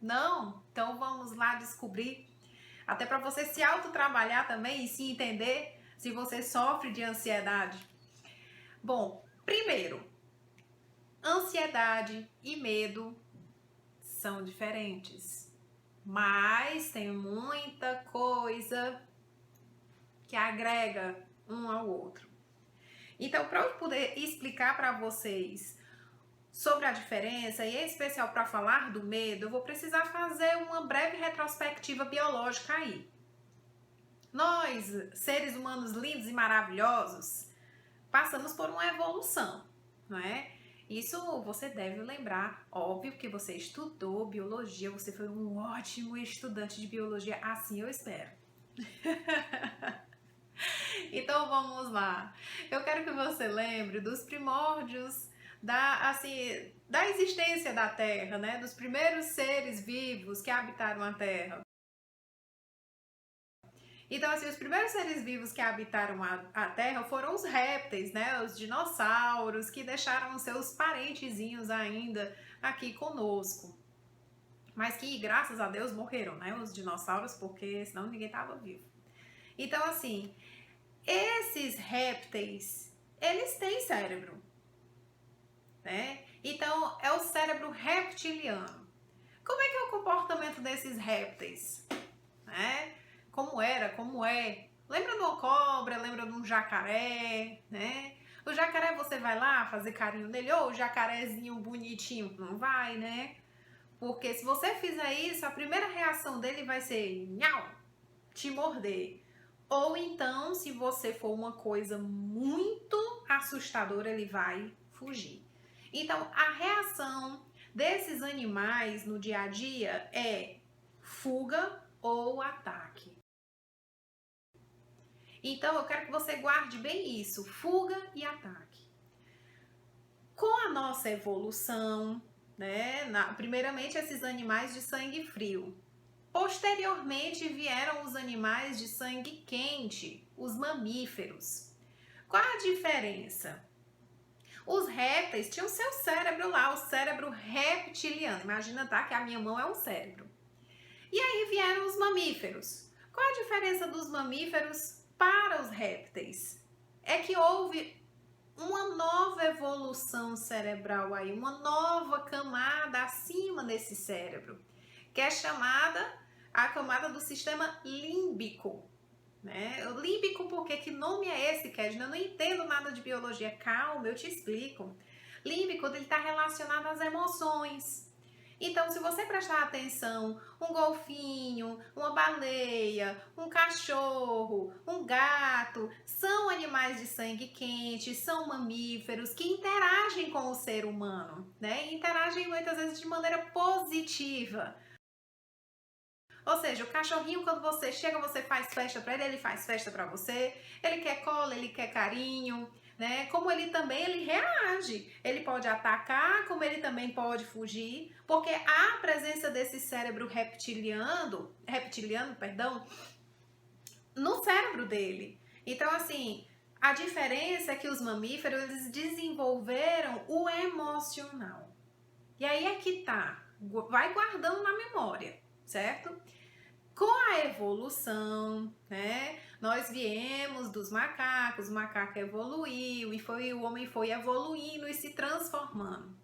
Não? Então vamos lá descobrir. Até para você se autotrabalhar também e se entender se você sofre de ansiedade. Bom, primeiro, ansiedade e medo são diferentes, mas tem muita coisa que agrega um ao outro. Então, para eu poder explicar para vocês sobre a diferença, e em especial para falar do medo, eu vou precisar fazer uma breve retrospectiva biológica aí. Nós, seres humanos lindos e maravilhosos, passamos por uma evolução, não é? Isso você deve lembrar, óbvio que você estudou biologia, você foi um ótimo estudante de biologia, assim eu espero. Então vamos lá. Eu quero que você lembre dos primórdios da existência da Terra, né? Dos primeiros seres vivos que habitaram a Terra. Então, assim, os primeiros seres vivos que habitaram a Terra foram os répteis, né? Os dinossauros, que deixaram seus parentezinhos ainda aqui conosco. Mas que, graças a Deus, morreram, né? Os dinossauros, porque senão ninguém tava vivo. Então, assim, esses répteis, eles têm cérebro, né? Então, é o cérebro reptiliano. Como é que é o comportamento desses répteis, né? Como era, como é. Lembra de uma cobra, lembra de um jacaré, né? O jacaré você vai lá fazer carinho nele, ou o jacarezinho bonitinho, não vai, né? Porque se você fizer isso, a primeira reação dele vai ser nhau, te morder. Ou então, se você for uma coisa muito assustadora, ele vai fugir. Então, a reação desses animais no dia a dia é fuga ou ataque. Então, eu quero que você guarde bem isso, fuga e ataque. Com a nossa evolução, né, primeiramente esses animais de sangue frio. Posteriormente vieram os animais de sangue quente, os mamíferos. Qual a diferença? Os répteis tinham seu cérebro lá, o cérebro reptiliano. Imagina, tá, que a minha mão é um cérebro. E aí vieram os mamíferos. Qual a diferença dos mamíferos para os répteis? É que houve uma nova evolução cerebral aí, uma nova camada acima desse cérebro, que é chamada a camada do sistema límbico, né? O límbico, porque que nome é esse, Kedna? Eu não entendo nada de biologia. Calma, eu te explico. Límbico, ele está relacionado às emoções. Então, se você prestar atenção, um golfinho, uma baleia, um cachorro, um gato, são animais de sangue quente, são mamíferos que interagem com o ser humano, né? E interagem muitas vezes de maneira positiva. Ou seja, o cachorrinho, quando você chega, você faz festa para ele faz festa para você, ele quer cola, ele quer carinho, né? Como ele também, ele reage. Ele pode atacar, como ele também pode fugir, porque há a presença desse cérebro reptiliano, no cérebro dele. Então, assim, a diferença é que os mamíferos, eles desenvolveram o emocional. E aí é que tá, vai guardando na memória, certo? Com a evolução, né, nós viemos dos macacos, o macaco evoluiu e o homem foi evoluindo e se transformando.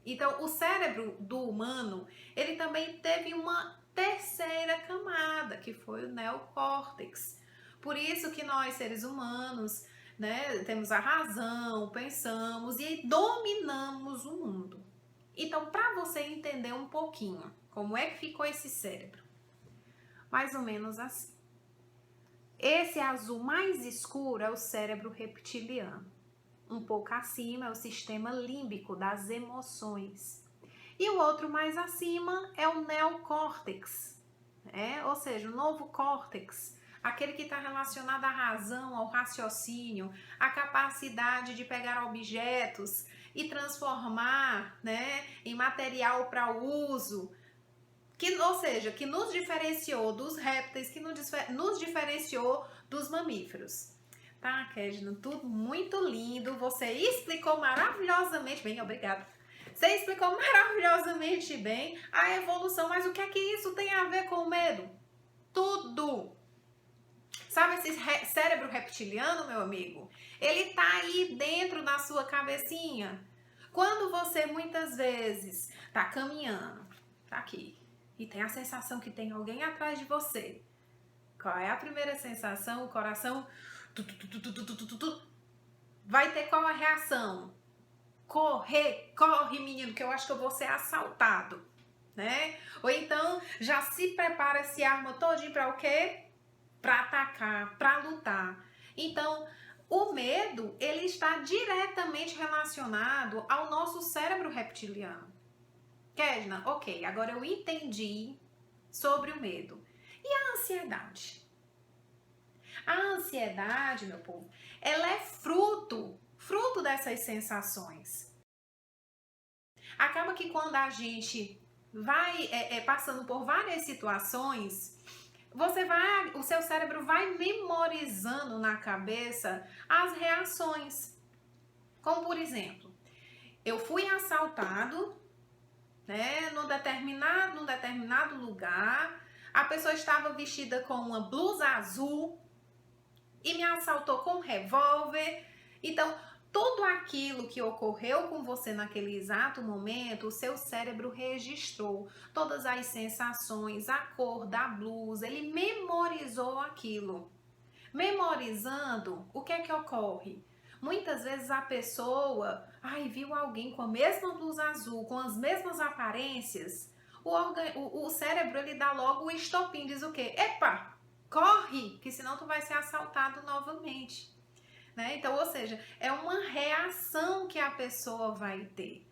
Então, o cérebro do humano, ele também teve uma terceira camada, que foi o neocórtex. Por isso que nós, seres humanos, né, temos a razão, pensamos e dominamos o mundo. Então, para você entender um pouquinho como é que ficou esse cérebro, mais ou menos assim. Esse azul mais escuro é o cérebro reptiliano. Um pouco acima é o sistema límbico das emoções. E o outro mais acima é o neocórtex, ou seja, o novo córtex, aquele que está relacionado à razão, ao raciocínio, à capacidade de pegar objetos e transformar, né, em material para uso. Ou seja, que nos diferenciou dos répteis, que nos diferenciou dos mamíferos. Tá, Kedna? Tudo muito lindo. Você explicou maravilhosamente bem, obrigada. Você explicou maravilhosamente bem a evolução, mas o que é que isso tem a ver com o medo? Tudo! Sabe esse cérebro reptiliano, meu amigo? Ele tá aí dentro da sua cabecinha. Quando você muitas vezes tá caminhando, tá aqui, e tem a sensação que tem alguém atrás de você. Qual é a primeira sensação? O coração vai ter qual a reação? Correr, corre, menino, que eu acho que eu vou ser assaltado, né? Ou então já se prepara, se arma todinho para o quê? Para atacar, para lutar. Então, o medo, ele está diretamente relacionado ao nosso cérebro reptiliano. Kesna, ok, agora eu entendi sobre o medo. E a ansiedade? A ansiedade, meu povo, ela é fruto dessas sensações. Acaba que quando a gente vai passando por várias situações, o seu cérebro vai memorizando na cabeça as reações. Como por exemplo, eu fui assaltado, né, num determinado lugar, a pessoa estava vestida com uma blusa azul e me assaltou com um revólver. Então, tudo aquilo que ocorreu com você naquele exato momento, o seu cérebro registrou todas as sensações, a cor da blusa, ele memorizou aquilo. Memorizando, o que é que ocorre? Muitas vezes a pessoa, viu alguém com a mesma blusa azul, com as mesmas aparências, o cérebro ele dá logo o estopim, diz o quê? Epa, corre, que senão tu vai ser assaltado novamente. Né? Então, ou seja, é uma reação que a pessoa vai ter.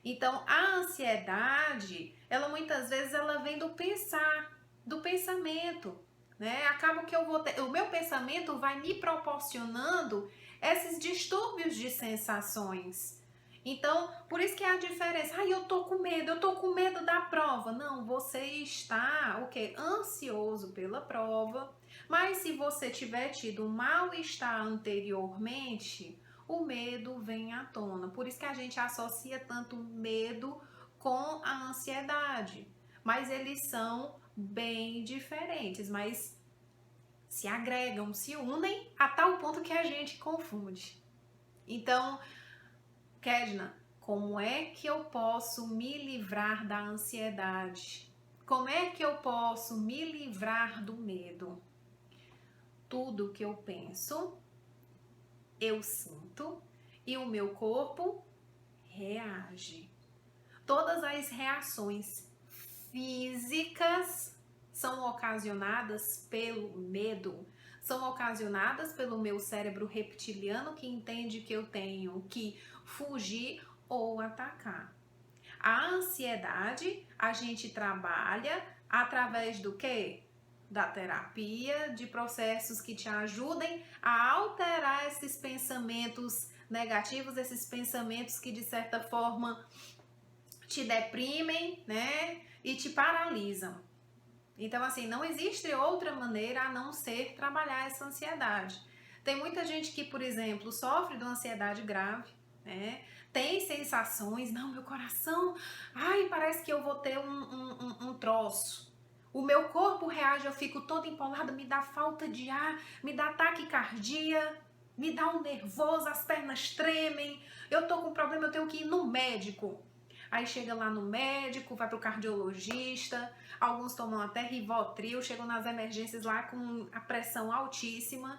Então, a ansiedade, ela muitas vezes ela vem do pensar, do pensamento, né? Acaba que o meu pensamento vai me proporcionando esses distúrbios de sensações. Então, por isso que é a diferença. Eu tô com medo da prova. Não, você está, ansioso pela prova. Mas se você tiver tido um mal-estar anteriormente, o medo vem à tona. Por isso que a gente associa tanto medo com a ansiedade. Mas eles são bem diferentes, mas se agregam, se unem a tal ponto que a gente confunde. Então, Kesna, como é que eu posso me livrar da ansiedade? Como é que eu posso me livrar do medo? Tudo que eu penso, eu sinto e o meu corpo reage. Todas as reações físicas são ocasionadas pelo medo, são ocasionadas pelo meu cérebro reptiliano que entende que eu tenho que fugir ou atacar. A ansiedade a gente trabalha através do quê? Da terapia, de processos que te ajudem a alterar esses pensamentos negativos, esses pensamentos que de certa forma te deprimem, né? E te paralisam. Então, assim, não existe outra maneira a não ser trabalhar essa ansiedade. Tem muita gente que, por exemplo, sofre de uma ansiedade grave, né? Tem sensações, não, meu coração, parece que eu vou ter um troço. O meu corpo reage, eu fico toda empolada, me dá falta de ar, me dá taquicardia, me dá um nervoso, as pernas tremem, eu tô com problema, eu tenho que ir no médico. Aí chega lá no médico, vai pro cardiologista, alguns tomam até Rivotril, chegam nas emergências lá com a pressão altíssima.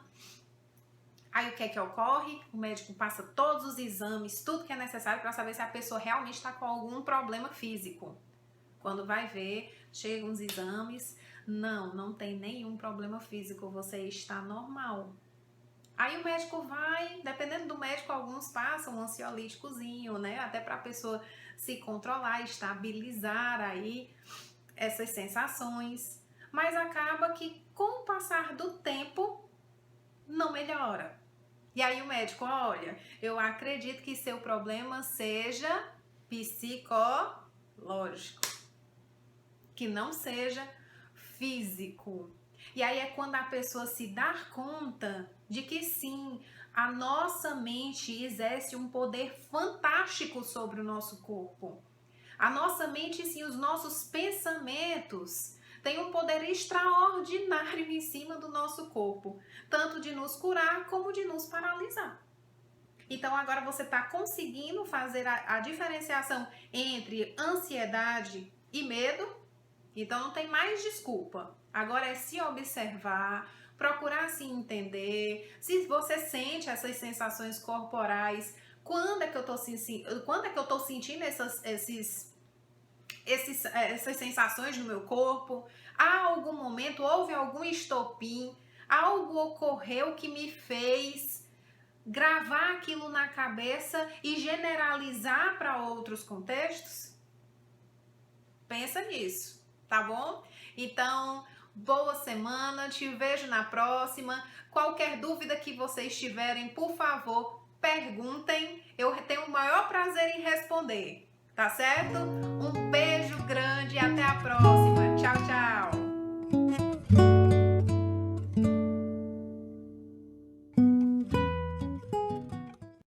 Aí o que é que ocorre? O médico passa todos os exames, tudo que é necessário para saber se a pessoa realmente está com algum problema físico. Quando vai ver, chegam os exames, não tem nenhum problema físico, você está normal. Aí o médico vai, dependendo do médico, alguns passam um ansiolíticozinho, né? Até para a pessoa se controlar, estabilizar aí essas sensações. Mas acaba que com o passar do tempo, não melhora. E aí o médico, olha, eu acredito que seu problema seja psicológico, que não seja físico. E aí é quando a pessoa se dá conta de que sim, A nossa mente exerce um poder fantástico sobre o nosso corpo. A nossa mente, sim, os nossos pensamentos têm um poder extraordinário em cima do nosso corpo, tanto de nos curar como de nos paralisar. Então agora você está conseguindo fazer a diferenciação entre ansiedade e medo? Então não tem mais desculpa. Agora é se observar, procurar se entender. Se você sente essas sensações corporais, quando é que eu tô sentindo essas sensações no meu corpo? Há algum momento, houve algum estopim, algo ocorreu que me fez gravar aquilo na cabeça e generalizar para outros contextos? Pensa nisso, tá bom? Então, boa semana, te vejo na próxima. Qualquer dúvida que vocês tiverem, por favor, perguntem. Eu tenho o maior prazer em responder, tá certo? Um beijo grande e até a próxima.